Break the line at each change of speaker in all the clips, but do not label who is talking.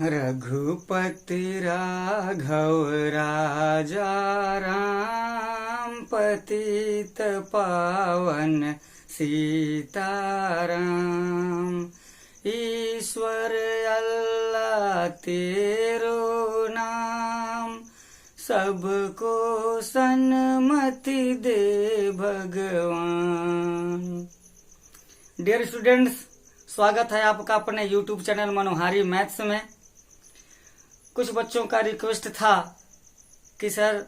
रघुपति राघव राजा राम, पतित पावन सीताराम। ईश्वर अल्लाह तेरो नाम, सबको सन्मति दे भगवान। डियर स्टूडेंट्स, स्वागत है आपका अपने YouTube चैनल मनोहारी मैथ्स में। कुछ बच्चों का रिक्वेस्ट था कि सर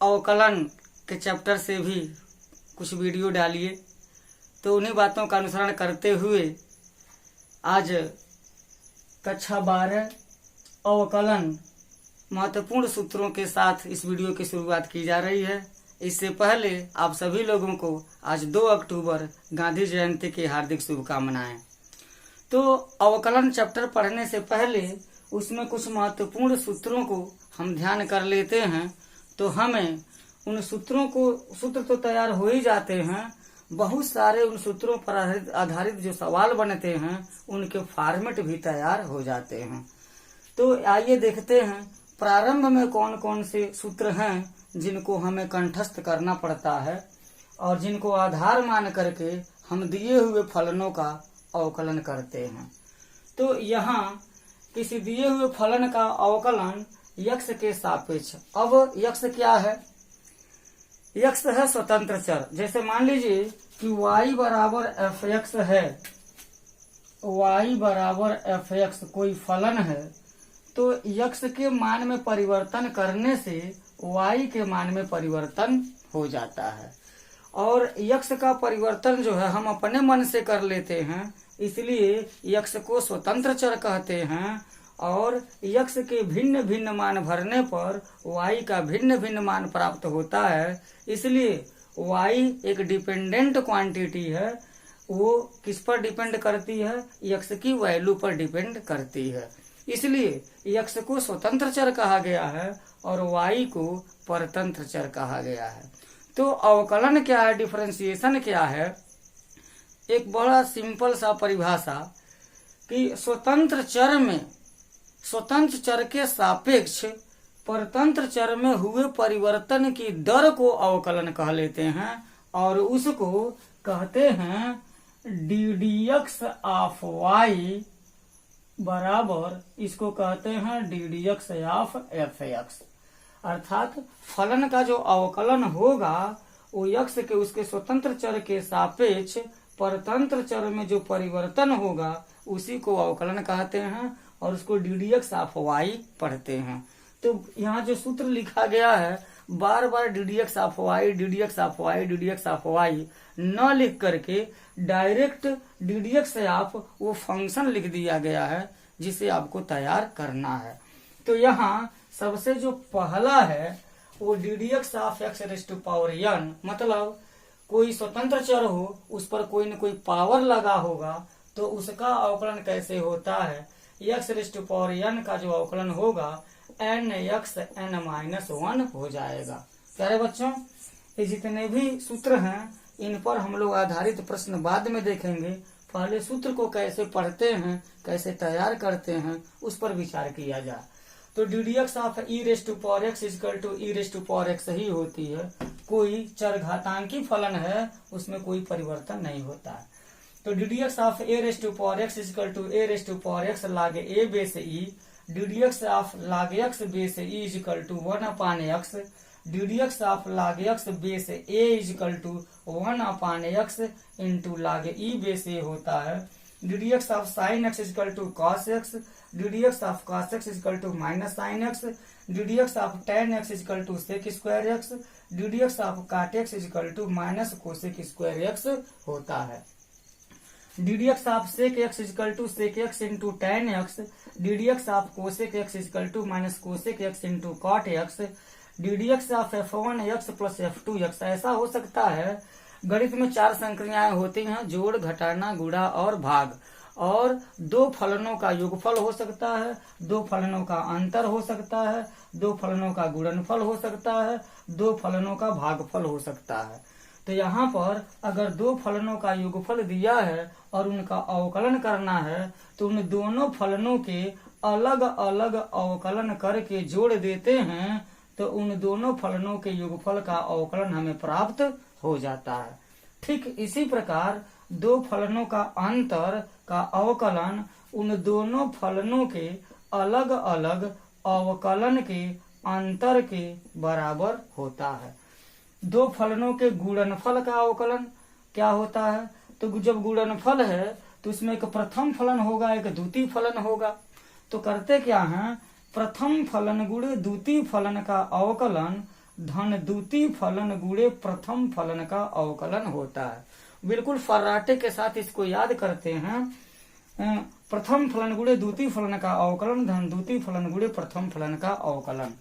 अवकलन के चैप्टर से भी कुछ वीडियो डालिए, तो उन्हीं बातों का अनुसरण करते हुए आज कक्षा 12 अवकलन महत्वपूर्ण सूत्रों के साथ इस वीडियो की शुरुआत की जा रही है। इससे पहले आप सभी लोगों को आज 2 अक्टूबर गांधी जयंती की हार्दिक शुभकामनाएं। तो अवकलन चैप्टर पढ़ने से पहले उसमें कुछ महत्वपूर्ण सूत्रों को हम ध्यान कर लेते हैं, तो हमें उन सूत्र तो तैयार हो ही जाते हैं, बहुत सारे उन सूत्रों पर आधारित जो सवाल बनते हैं उनके फॉर्मेट भी तैयार हो जाते हैं। तो आइए देखते हैं प्रारंभ में कौन कौन से सूत्र हैं जिनको हमें कंठस्थ करना पड़ता है और जिनको आधार मान करके हम दिए हुए फलनों का अवकलन करते हैं। तो यहाँ किसी दिए हुए फलन का अवकलन यक्ष के सापेक्ष। अब यक्ष क्या है? यक्ष है स्वतंत्र चर। जैसे मान लीजिए कि y बराबर एफ एक्स है, y बराबर एफ एक्स कोई फलन है, तो यक्ष के मान में परिवर्तन करने से y के मान में परिवर्तन हो जाता है। और यक्ष का परिवर्तन जो है हम अपने मन से कर लेते हैं, इसलिए यक्ष को स्वतंत्र चर कहते हैं। और यक्ष के भिन्न भिन्न मान भरने पर y का भिन्न भिन्न मान प्राप्त होता है, इसलिए y एक डिपेंडेंट क्वांटिटी है। वो किस पर डिपेंड करती है? यक्ष की वैल्यू पर डिपेंड करती है, इसलिए यक्ष को स्वतंत्र चर कहा गया है और y को परतंत्र चर कहा गया है। तो अवकलन क्या है, डिफरेंशिएशन क्या है? एक बड़ा सिंपल सा परिभाषा कि स्वतंत्र चर के सापेक्ष परतंत्र चर में हुए परिवर्तन की दर को अवकलन कह लेते हैं और उसको कहते हैं ddx ऑफ y बराबर, इसको कहते हैं ddx ऑफ fx। अर्थात फलन का जो अवकलन होगा वो यक्ष के उसके स्वतंत्र चर के सापेक्ष परतंत्र चर में जो परिवर्तन होगा उसी को अवकलन कहते हैं और उसको ddx ऑफ y पढ़ते हैं। तो यहाँ जो सूत्र लिखा गया है, बार बार ddx of y, ddx of y, ddx of y न लिख करके डायरेक्ट ddx ऑफ वो फंक्शन लिख दिया गया है जिसे आपको तैयार करना है। तो यहाँ सबसे जो पहला है वो ddx of x raise to power n, मतलब कोई स्वतंत्र चर हो उस पर कोई न कोई पावर लगा होगा, तो उसका अवकलन कैसे होता है? x raise to power n का जो अवकलन होगा nx n-1 हो जाएगा। प्यारे बच्चों, ये जितने भी सूत्र हैं इन पर हम लोग आधारित प्रश्न बाद में देखेंगे। पहले सूत्र को कैसे पढ़ते हैं, कैसे तैयार करते हैं, उस पर विचार किया जाए। तो ddx of e raise to power x equal to e raise to power x ही होती है। कोई चर घातांकी फलन है उसमें कोई परिवर्तन नहीं होता है। तो ddx of a raise to power x equal to a raise to power x log a base e, ddx of log x base e equal to 1/x, ddx of log x base a equal to 1/x into log e base a होता है। ddx of sin x equal to cos x, ddx of cos x equal to minus sin x, ddx of tan x equal to sec square x, ddx of cot x equal to minus cosec square x होता है। ddx of sec x equal to sec x into tan x, ddx of cosec x equal to minus cosec x into cot x, ddx of f1x plus f2x। ऐसा हो सकता है, गणित में 4 संक्रियाएं होती हैं, जोड़, घटाना, गुणा और भाग, और 2 फलनों का योगफल हो सकता है, 2 फलनों का अंतर हो सकता है, 2 फलनों का गुणनफल हो सकता है, 2 फलनों का भागफल हो सकता है। तो यहाँ पर अगर 2 फलनों का योगफल दिया है और उनका अवकलन करना है तो उन दोनों फलनों के अलग अलग अवकलन करके जोड़ देते हैं तो उन दोनों फलनों के योगफल का अवकलन हमें प्राप्त हो जाता है। ठीक इसी प्रकार दो फलनों का अंतर का अवकलन उन दोनों फलनों के अलग अलग अवकलन के अंतर के बराबर होता है। दो फलनों के गुणनफल का अवकलन क्या होता है? तो जब गुणनफल है तो उसमें एक प्रथम फलन होगा, एक द्वितीय फलन होगा। तो करते क्या हैं, प्रथम फलन गुणे द्वितीय फलन का अवकलन धन द्वितीय फलन गुणे प्रथम फलन का अवकलन होता है। बिल्कुल फर्राटे के साथ इसको याद करते हैं। प्रथम फलन गुणे द्वितीय फलन का अवकलन धन द्वितीय फलन गुणे प्रथम फलन का अवकलन।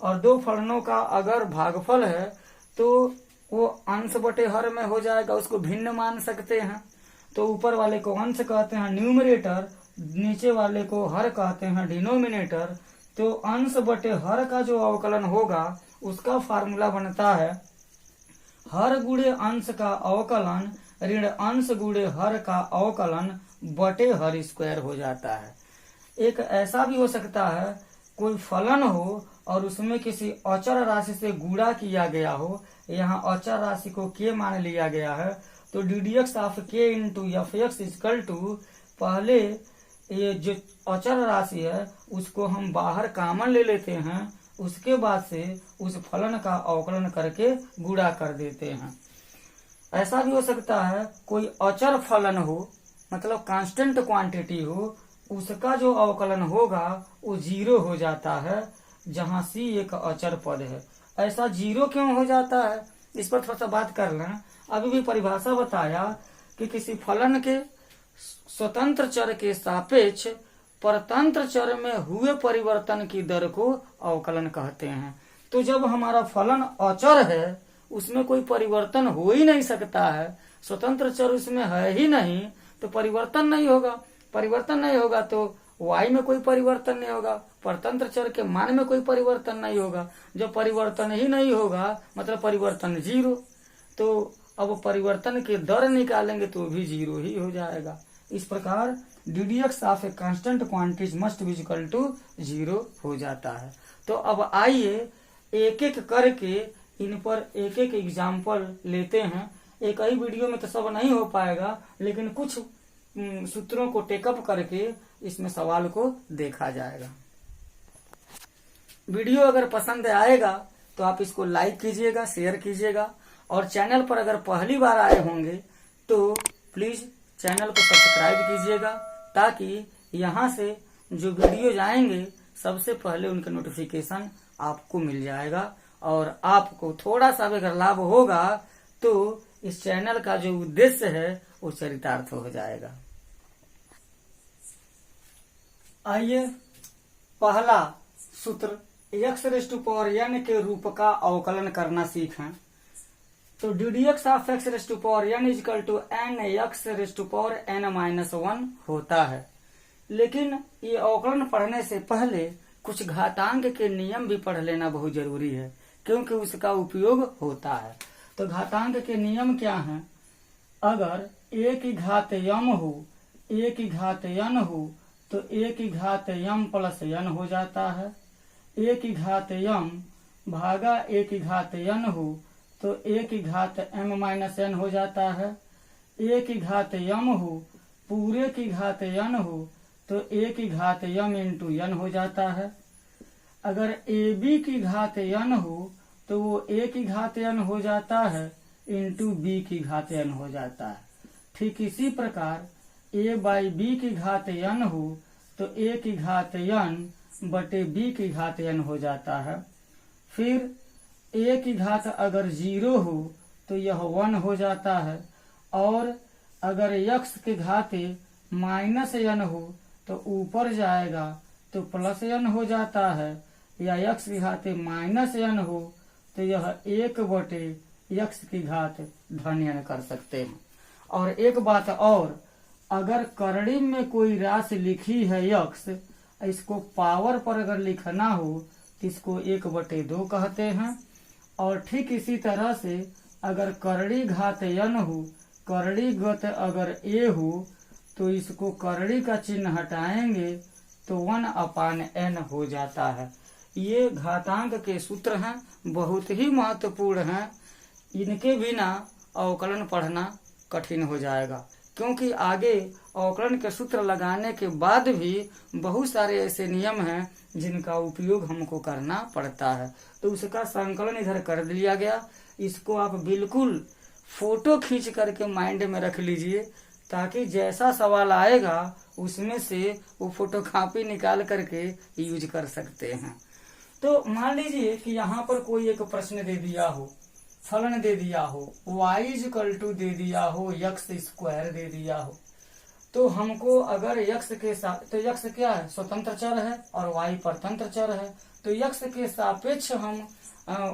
और दो फलनों का अगर भागफल है तो वो अंश बटे हर में हो जाएगा, उसको भिन्न मान सकते हैं। तो ऊपर वाले को अंश कहते हैं न्यूमरेटर, नीचे वाले को हर कहते हैं डिनोमिनेटर। तो अंश बटे हर का जो अवकलन होगा उसका फार्मूला बनता है हर गुणे अंश का अवकलन ऋण अंश गुणे हर का अवकलन बटे हर स्क्वायर हो जाता है। एक ऐसा भी हो सकता है कोई फलन हो और उसमें किसी अचर राशि से गुणा किया गया हो, यहाँ अचर राशि को के मान लिया गया है, तो ddx of k into F X equal to पहले ये जो अचर राशि है उसको हम बाहर कॉमन ले लेते हैं, उसके बाद से उस फलन का अवकलन करके गुणा कर देते हैं। ऐसा भी हो सकता है कोई अचर फलन हो, मतलब कांस्टेंट क्वांटिटी हो, उसका जो अवकलन होगा वो 0 हो जाता है, जहाँ c एक अचर पद है। ऐसा 0 क्यों हो जाता है, इस पर थोड़ा सा बात कर लें। अभी भी परिभाषा बताया कि किसी फलन के स्वतंत्र चर के सापेक्ष परतंत्र चर में हुए परिवर्तन की दर को अवकलन कहते हैं। तो जब हमारा फलन अचर है, उसमें कोई परिवर्तन हो ही नहीं सकता है, स्वतंत्र चर उसमें है ही नहीं, तो परिवर्तन नहीं होगा। परिवर्तन नहीं होगा तो y में कोई परिवर्तन नहीं होगा, परतंत्र चर के मान में कोई परिवर्तन नहीं होगा। जब परिवर्तन ही नहीं होगा मतलब परिवर्तन 0, तो अब परिवर्तन के दर निकालेंगे तो भी 0 ही हो जाएगा। इस प्रकार ddx of a constant quantity must be equal to 0 हो जाता है। तो अब आइए एक एक करके इन पर एक एक एग्जाम्पल लेते हैं। एक ही वीडियो में तो सब नहीं हो पाएगा, लेकिन कुछ सूत्रों को टेकअप करके इसमें सवाल को देखा जाएगा। वीडियो अगर पसंद आएगा तो आप इसको लाइक कीजिएगा, शेयर कीजिएगा, और चैनल पर अगर पहली बार आए होंगे तो प्लीज चैनल को सब्सक्राइब कीजिएगा, ताकि यहाँ से जो वीडियो जाएंगे सबसे पहले उनका नोटिफिकेशन आपको मिल जाएगा, और आपको थोड़ा सा भी अगर लाभ होगा तो इस चैनल का जो उद्देश्य है वो चरितार्थ हो जाएगा। आइए पहला सूत्र x⁴n के रूप का अवकलन करना सीखें। तो ddx of x⁴n equal to nx⁴n-1 होता है। लेकिन ये अवकलन पढ़ने से पहले कुछ घातांक के नियम भी पढ़ लेना बहुत जरूरी है, क्योंकि उसका उपयोग होता है। तो घातांक के नियम क्या हैं? अगर a की घात m हो, a की घात n हो, तो a की घात m प्लस n हो जाता है। a की घात m भागा a की घात n हो तो a की घात m माइनस n हो जाता है। a की घात m हो पूरे की घात n हो तो a की घात m इंटू n हो जाता है। अगर ab की घात n हो तो वो a की घात n हो जाता है इंटू b की घात n हो जाता है। ठीक इसी प्रकार a बाई b की घात n हो तो a की घात n बटे b की घात n हो जाता है। फिर a की घात अगर 0 हो तो यह 1 हो जाता है, और अगर x की घात माइनस n हो तो ऊपर जाएगा तो प्लस n हो जाता है, या x की घात माइनस n हो तो यह 1 बटे x की घात धन n कर सकते हैं। और एक बात और, अगर करड़ी में कोई राशि लिखी है x, इसको पावर पर अगर लिखना हो तो इसको 1/2 कहते हैं। और ठीक इसी तरह से अगर करड़ी घात n हो, करड़ी गत अगर a हो तो इसको करड़ी का चिन्ह हटाएंगे तो 1/n हो जाता है। ये घातांक के सूत्र हैं, बहुत ही महत्वपूर्ण हैं। इनके बिना अवकलन पढ़ना कठिन हो जाएगा, क्योंकि आगे अवकलन के सूत्र लगाने के बाद भी बहुत सारे ऐसे नियम हैं जिनका उपयोग हमको करना पड़ता है। तो उसका संकलन इधर कर दिया गया। इसको आप बिल्कुल फोटो खींच करके माइंड में रख लीजिए, ताकि जैसा सवाल आएगा उसमें से वो फोटो कॉपी निकाल करके यूज कर सकते हैं। तो मान लीजिए कि यहाँ पर कोई एक प्रश्न दे दिया हो, फलन दे दिया हो, y दे दिया हो, x² दे दिया हो। तो हमको अगर x के साथ, तो x क्या है, स्वतंत्र चर है और y परतंत्र चर है। तो x के सापेक्ष हम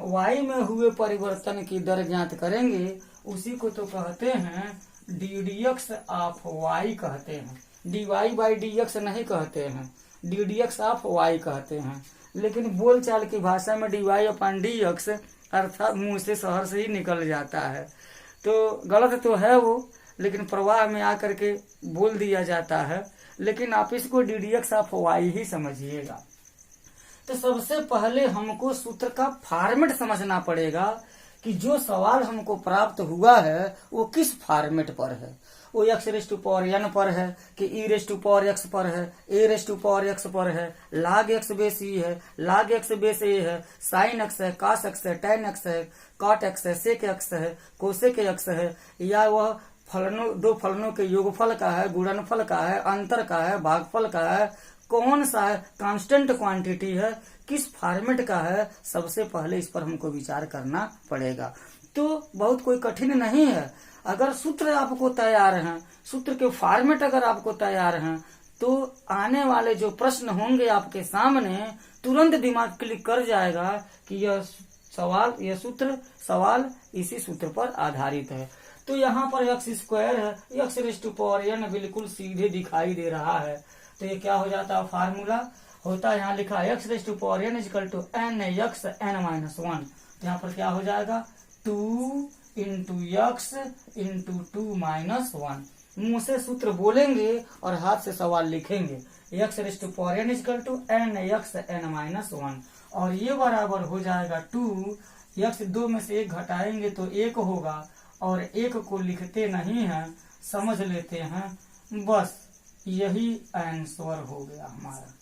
y में हुए परिवर्तन की दर ज्ञात करेंगे। उसी को तो कहते हैं ddx ऑफ y कहते हैं, dy/dx नहीं कहते हैं, ddx ऑफ y कहते हैं। लेकिन बोलचाल की भाषा में dy/dx अर्थात मुंह से शहर से ही निकल जाता है। तो गलत तो है वो, लेकिन प्रवाह में आकर के बोल दिया जाता है। लेकिन आप इसको ddx ऑफ y ही समझिएगा। तो सबसे पहले हमको सूत्र का फॉर्मेट समझना पड़ेगा कि जो सवाल हमको प्राप्त हुआ है वो किस फॉर्मेट पर है। वो x⁴n पर है कि e⁴x पर है, a⁴x पर है, log x बेस e है, log x बेस a है, sin x है, cos x है, tan x है, cot x है, sec x है, cosec x है, या वह दो फलनों के योगफल का है, गुणनफल का है, अंतर का है, भागफल का है, कौन सा है, कांस्टेंट क्वांटिटी है, किस फॉर्मेट का है, सबसे पहले इस पर हमको विचार करना पड़ेगा। तो बहुत कोई कठिन नहीं है। अगर सूत्र आपको तैयार हैं, सूत्र के फॉर्मेट अगर आपको तैयार हैं, तो आने वाले जो प्रश्न होंगे आपके सामने तुरंत दिमाग क्लिक कर जाएगा कि यह सवाल इसी सूत्र पर आधारित है। तो यहाँ पर x² है, x⁴n बिल्कुल सीधे दिखाई दे रहा है। तो ये क्या हो जाता है, फार्मूला होता है, यहाँ लिखा है x⁴n nxn-1। तो यहाँ पर क्या हो जाएगा, 2 × x × 2 - 1। मुंह से सूत्र बोलेंगे और हाथ से सवाल लिखेंगे, x⁴n nxn-1, और ये बराबर हो जाएगा 2। x 2 में से 1 घटाएंगे तो 1 होगा, और 1 को लिखते नहीं हैं, समझ लेते हैं, बस यही आंसर हो गया हमारा।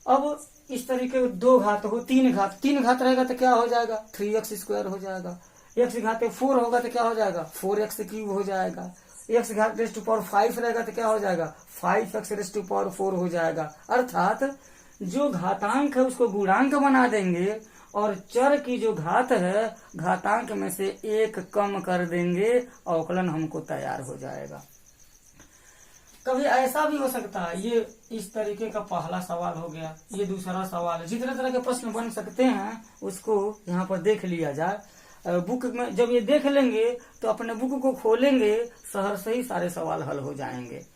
अब इस तरीके 2 घात हो, 3 घात रहेगा तो क्या हो जाएगा, 3x² हो जाएगा। x घाते 4 होगा तो क्या हो जाएगा, 4x³ हो जाएगा। x घात 5 रहेगा तो क्या हो जाएगा, 5x⁴ हो जाएगा। अर्थात जो घातांक है उसको गुणांक बना देंगे और चर की जो घात है घातांक में से 1 कम कर देंगे, अवकलन हमको तैयार हो जाएगा। कभी ऐसा भी हो सकता है, ये इस तरीके का पहला सवाल हो गया, ये दूसरा सवाल है। जितने तरह के प्रश्न बन सकते हैं उसको यहाँ पर देख लिया जाए। बुक में जब ये देख लेंगे तो अपने बुक को खोलेंगे, शहर से ही सारे सवाल हल हो जाएंगे।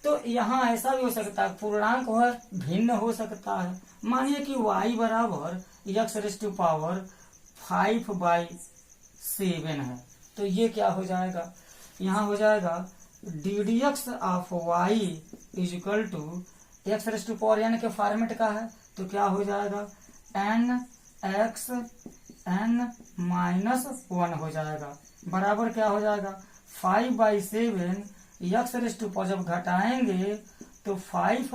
तो यहाँ ऐसा भी हो सकता है, पूर्णांक है भिन्न हो सकता है। मानिए कि y बराबर x⁵ 5/7 है, तो ये क्या हो जाएगा, यहाँ हो जाएगा ddx ऑफ y = x⁴n के फॉर्मेट का है, तो क्या हो जाएगा, nxn-1 हो जाएगा, बराबर क्या हो जाएगा, 5/7। x⁴ जब घटाएंगे तो 5 -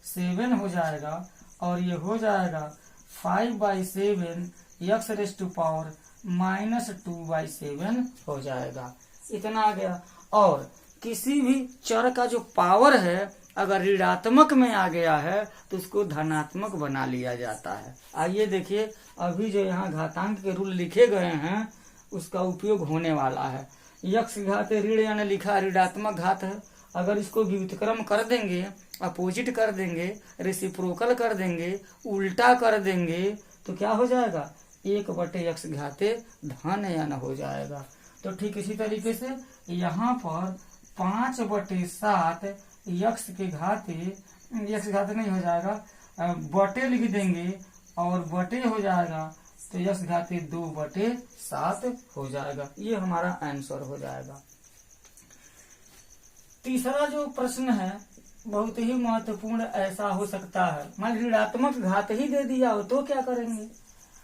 7/7 हो जाएगा, और ये हो जाएगा 5/7 x⁻² -2/7 हो जाएगा। इतना आ गया। और किसी भी चर का जो पावर है अगर ऋणात्मक में आ गया है तो उसको धनात्मक बना लिया जाता है। आइए देखिए, अभी जो यहाँ घातांक के रूल लिखे गए हैं उसका उपयोग होने वाला है। x घाते ऋण यानी लिखा ऋणात्मक घात है, अगर इसको व्युत्क्रम कर देंगे, अपोजिट कर देंगे, रेसिप्रोकल कर देंगे, उल्टा कर देंगे, तो क्या हो जाएगा, 1/x घाते धन n हो जाएगा। तो ठीक इसी तरीके से यहाँ पर 5/7 x के घाते, x घाते नहीं हो जाएगा, बटे लिख देंगे और बटे हो जाएगा, तो x घाते 2/7 हो जाएगा। ये हमारा आंसर हो जाएगा। तीसरा जो प्रश्न है बहुत ही महत्वपूर्ण ऐसा हो सकता है, मान ऋणात्मक घात ही दे दिया हो तो क्या करेंगे।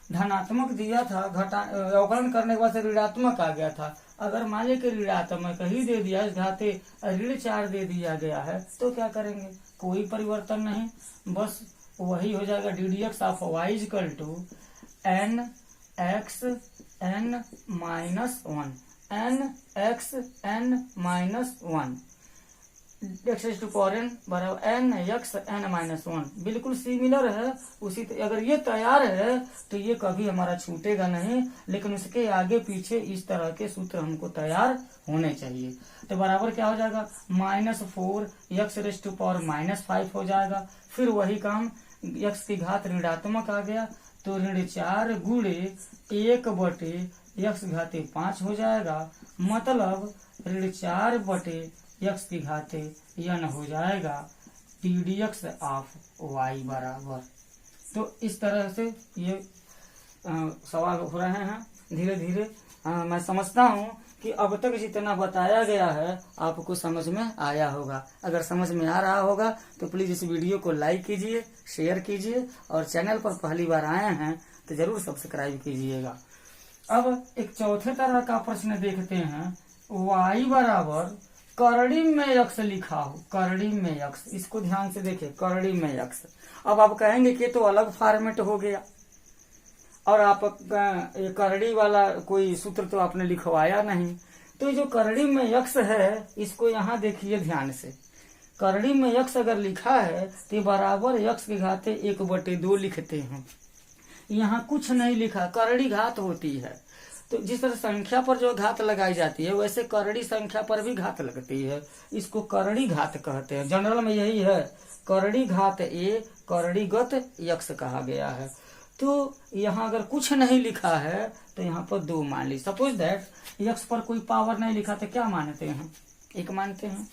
धनात्मक दिया था, घटा अवकलन करने के बाद से ऋणात्मक आ गया था, अगर मान लीजिए कि ऋणात्मक ही दे दिया, घाते ऋण 4 दे दिया गया है तो क्या करेंगे, कोई परिवर्तन नहीं, बस वही हो जाएगा D D X of Y equal to N X N minus 1 N X N minus 1 X to power N बराबर एन एक्स एन माइनस 1 बिल्कुल सिमिलर है। उसी अगर ये तैयार है तो ये कभी हमारा छूटेगा नहीं, लेकिन उसके आगे पीछे इस तरह के सूत्र हमको तैयार होने चाहिए। तो बराबर क्या हो जाएगा, -4 एक्स रेस टू पावर -5 हो जाएगा। फिर वही काम, एक्स की घात ऋणात्मक आ गया तो ऋण 4 गुणे 1 / एक्स घाते 5 हो जाएगा, मतलब ऋण 4 बटे एक्स की घाते n हो जाएगा D D X of Y बराबर। तो इस तरह से ये सवाल हो रहे हैं धीरे धीरे। मैं समझता हूँ कि अब तक जितना बताया गया है आपको समझ में आया होगा। अगर समझ में आ रहा होगा तो प्लीज इस वीडियो को लाइक कीजिए, शेयर कीजिए और चैनल पर पहली बार आए हैं तो जरूर सब्सक्राइब कीजिएगा। अब एक चौथे तरह का प्रश्न देखते हैं, y बराबर करड़ी में यक्स लिखा हो, करड़ी में यक्स, इसको ध्यान से देखिए, करड़ी में यक्स। अब आप कहेंगे कि तो अलग फॉर्मेट हो गया और आप करड़ी वाला कोई सूत्र तो आपने लिखवाया नहीं, तो जो करड़ी में यक्स है इसको यहाँ देखिए ध्यान से। करड़ी में यक्स अगर लिखा है तो बराबर यक्स के घाते 1/2 लिखते हैं, यहाँ कुछ नहीं लिखा, करड़ी घात होती है। तो जिस तरह संख्या पर जो घात लगाई जाती है वैसे करड़ी संख्या पर भी घात लगती है, इसको करड़ी घात कहते हैं। जनरल में यही है, करड़ी घात ए करड़ीगत यक्स कहा गया है। तो यहाँ अगर कुछ नहीं लिखा है तो यहाँ पर 2 मान ली। सपोज दैट यक्स पर कोई पावर नहीं लिखा तो क्या मानते हैं, 1 मानते हैं।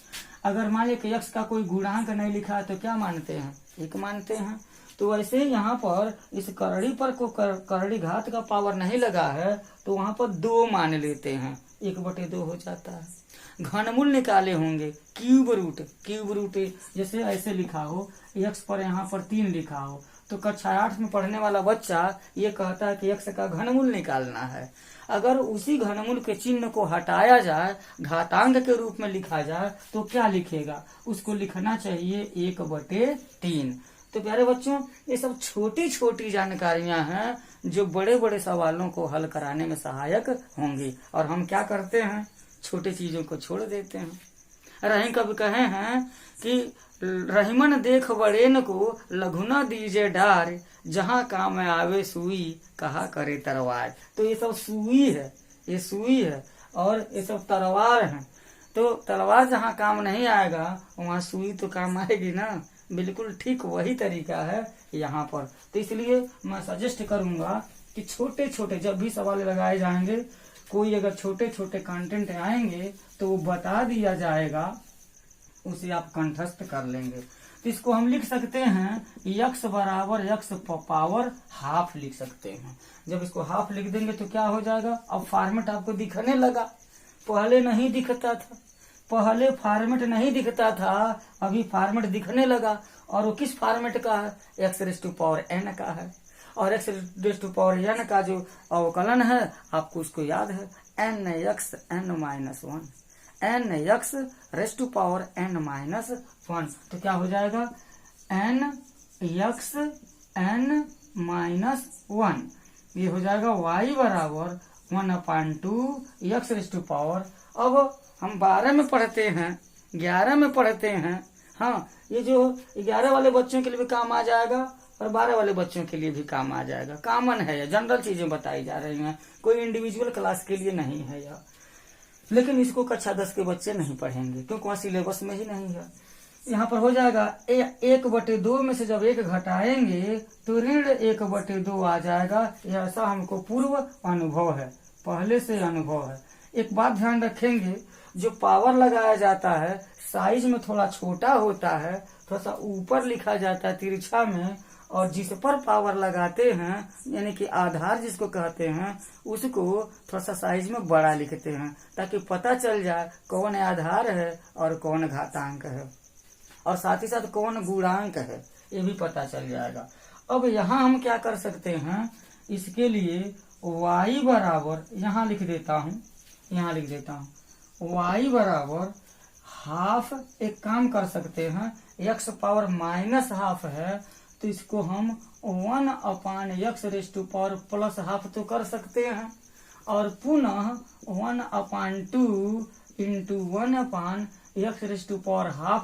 अगर मान लीजिए कि यक्स का कोई गुणांक नहीं लिखा है तो क्या मानते हैं, 1 मानते हैं। तो वैसे यहाँ पर इस करड़ी पर को करड़ी घात का पावर नहीं लगा है तो वहां पर 2 मान लेते हैं, 1/2 हो जाता है। घनमूल निकाले होंगे, क्यूब रूट जैसे ऐसे लिखा हो, एक्स पर यहाँ पर 3 लिखा हो तो कक्षा 8 में पढ़ने वाला बच्चा ये कहता है कि एक्स का घनमूल निकालना है। अगर उसी घनमूल के चिन्ह को हटाया जाए, घातांक के रूप में लिखा जाए तो क्या लिखेगा, उसको लिखना चाहिए 1/3। तो प्यारे बच्चों, ये सब छोटी छोटी जानकारियां हैं जो बड़े बड़े सवालों को हल कराने में सहायक होंगी, और हम क्या करते हैं, छोटे चीजों को छोड़ देते हैं। रही कभी कहे हैं कि रहीमन देख बड़ेन को लघुना दीजे डार, जहाँ काम आवे सुई कहा करे तलवार। तो ये सब सुई है, ये सुई है और ये सब तलवार है। तो तलवार जहाँ काम नहीं आएगा वहाँ सुई तो काम आएगी ना। बिल्कुल ठीक वही तरीका है यहाँ पर। तो इसलिए मैं सजेस्ट करूंगा कि छोटे छोटे जब भी सवाल लगाए जाएंगे, कोई अगर छोटे छोटे कंटेंट आएंगे तो वो बता दिया जाएगा, उसे आप कंठस्थ कर लेंगे। तो इसको हम लिख सकते हैं यक्स बराबर यक्स पावर हाफ लिख सकते हैं। जब इसको हाफ लिख देंगे तो क्या हो जाएगा, अब फॉर्मेट आपको दिखने लगा, पहले नहीं दिखता था, पहले फॉर्मेट नहीं दिखता था, अभी फॉर्मेट दिखने लगा। और वो किस फॉर्मेट का है, X raise to power N का है। और X raise to power N का जो अवकलन है आपको उसको याद है, N X N minus 1, N X raise to power N minus 1। तो क्या हो जाएगा, एन एक्स एन माइनस 1, ये हो जाएगा y बराबर 1/2 एक्स रेस टू पावर। अब हम 12 में पढ़ते हैं, 11 में पढ़ते हैं, हाँ ये जो 11 वाले बच्चों के लिए भी काम आ जाएगा और 12 वाले बच्चों के लिए भी काम आ जाएगा। कॉमन है, ये जनरल चीजें बताई जा रही हैं, कोई इंडिविजुअल क्लास के लिए नहीं है यह। लेकिन इसको कक्षा 10 के बच्चे नहीं पढ़ेंगे क्योंकि वहाँ सिलेबस में ही नहीं है। यहाँ पर हो जाएगा 1/2 में से जब 1 घटाएंगे तो ऋण 1/2 आ जाएगा। ऐसा हमको पूर्व अनुभव है, पहले से अनुभव है। एक बात ध्यान रखेंगे, जो पावर लगाया जाता है साइज में थोड़ा छोटा होता है, थोड़ा सा ऊपर लिखा जाता है तिरछा में, और जिस पर पावर लगाते हैं यानी कि आधार जिसको कहते हैं उसको थोड़ा सा साइज में बड़ा लिखते हैं ताकि पता चल जाए कौन आधार है और कौन घातांक है। और साथ ही साथ कौन गुणांक है ये भी पता चल जाएगा। अब यहाँ हम क्या कर सकते हैं, इसके लिए y बराबर यहाँ लिख देता हूँ, y बराबर हाफ। एक काम कर सकते हैं, x पावर माइनस हाफ है तो इसको हम 1/x प्लस हाफ तो कर सकते हैं, और पुनः 1/2 इंटू 1/x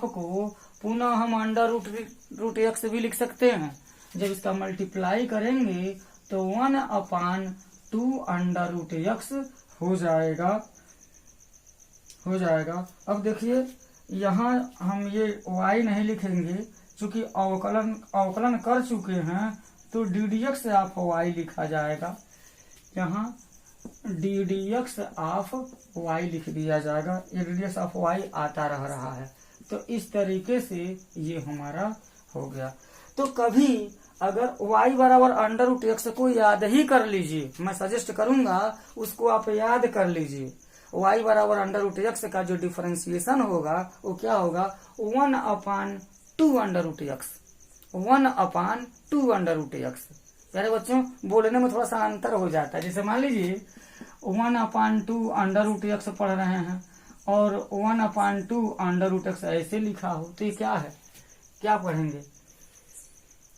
को पुनः हम अंडर रूट x भी लिख सकते हैं। जब इसका मल्टीप्लाई करेंगे तो 1/2 अंडर रूट x हो जाएगा। अब देखिए यहाँ हम ये y नहीं लिखेंगे, चूंकि अवकलन कर चुके हैं तो ddx ऑफ y लिखा जाएगा। यहाँ ddx ऑफ y लिख दिया जाएगा, ये ddx ऑफ y आता रहा है। तो इस तरीके से ये हमारा हो गया। तो कभी अगर y बराबर अंडर रूट x को याद ही कर लीजिए, मैं सजेस्ट करूंगा उसको आप याद कर लीजिए। y बराबर अंडर रूट x का जो डिफरेंशिएशन होगा वो क्या होगा, 1/2 under root x, 1/2 under root x। यारे बच्चों बोलने में थोड़ा सा अंतर हो जाता है। जैसे मान लीजिए 1/2 अंडर रूट x पढ़ रहे हैं और 1/2 अंडर रूट x ऐसे लिखा हो तो ये क्या है, क्या पढ़ेंगे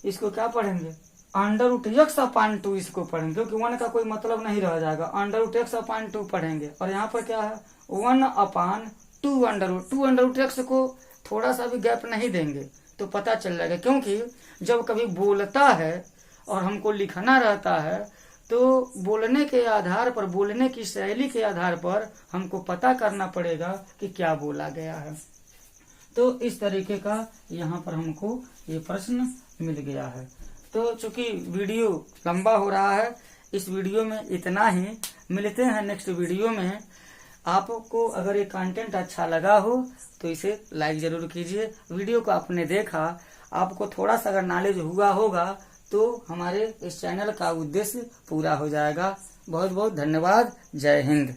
इसको, क्या पढ़ेंगे अंडर रूट x/2 इसको पढ़ेंगे, क्योंकि 1 का कोई मतलब नहीं रह जाएगा, अंडर रूट x/2 पढ़ेंगे। और यहाँ पर क्या है 1/2 अंडर रूट x को थोड़ा सा भी गैप नहीं देंगे तो पता चल जाएगा, क्योंकि जब कभी बोलता है और हमको लिखना रहता है तो बोलने के आधार पर, बोलने की शैली के आधार पर हमको पता करना पड़ेगा कि क्या बोला गया है। तो इस तरीके का यहाँ पर हमको ये प्रश्न मिल गया है। तो चूंकि वीडियो लंबा हो रहा है, इस वीडियो में इतना ही। मिलते हैं नेक्स्ट वीडियो में। आपको अगर ये कंटेंट अच्छा लगा हो तो इसे लाइक जरूर कीजिए। वीडियो को आपने देखा, आपको थोड़ा सा अगर नॉलेज हुआ होगा तो हमारे इस चैनल का उद्देश्य पूरा हो जाएगा। बहुत बहुत धन्यवाद। जय हिंद।